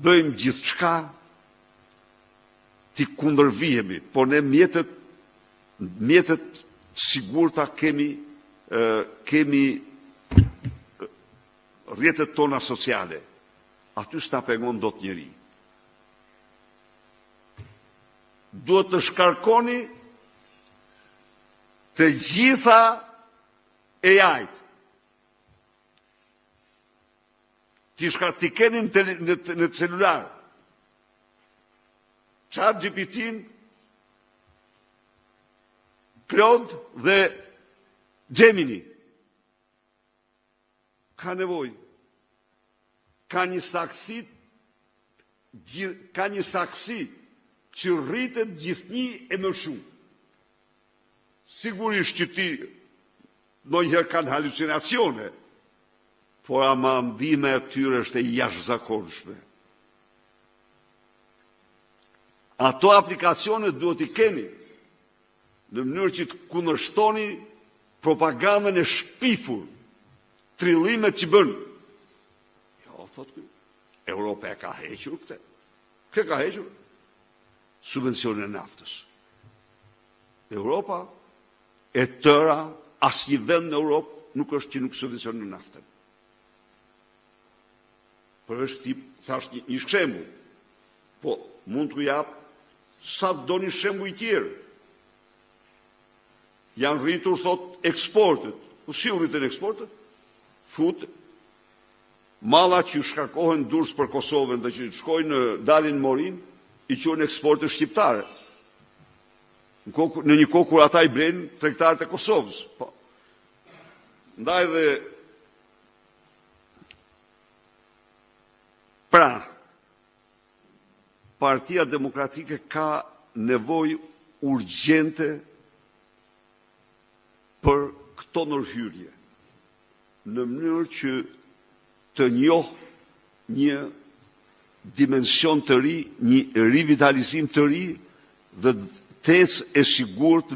bëjmë gjithçka t'i kundërvihemi, por ne mjetet sigurta kemi rrjetet tona sociale. Aty s'ta pengon dot njeri. Duhet të shkarkoni të gjitha AI-t. Ti keni në celular. ChatGPT-n, Claude dhe Gemini. Ka nevojë. Ka një saksi që rritet gjithnjë e më shumë. Sigurisht që ti ndonjëherë kanë halucinacione, por ama ndime e tyre është e jashtëzakonshme. Ato aplikacione duhet i keni në mënyrë që të kundërshtoni propagandën e shpifur, trillimet që bën. Jo, thotë ky. Europa e ka hequr këtë. Kë ka hequr? Subvencionin e naftës. Europa e tëra, asnjë vend në Europë nuk është që nuk subvencionin naftën. Për është thash një shembull. Po, mund t'u jap sa doni shembuj tjerë. Janë rritur, thot, eksportet. Po si u rritën eksportet? Fut malla që shkarkohen Durrës për Kosovën dhe që shkojnë dalin Morin, i quhen eksporte shqiptare. Në një kohë kur ata i blenë tregtarët e Kosovës. Po. Ndaj dhe pra, Partia Demokratike ka nevojë urgjente për këto ndërhyrje, në mënyrë që të njohë një dimension të ri, një rivitalizim të ri dhe tezë e sigurt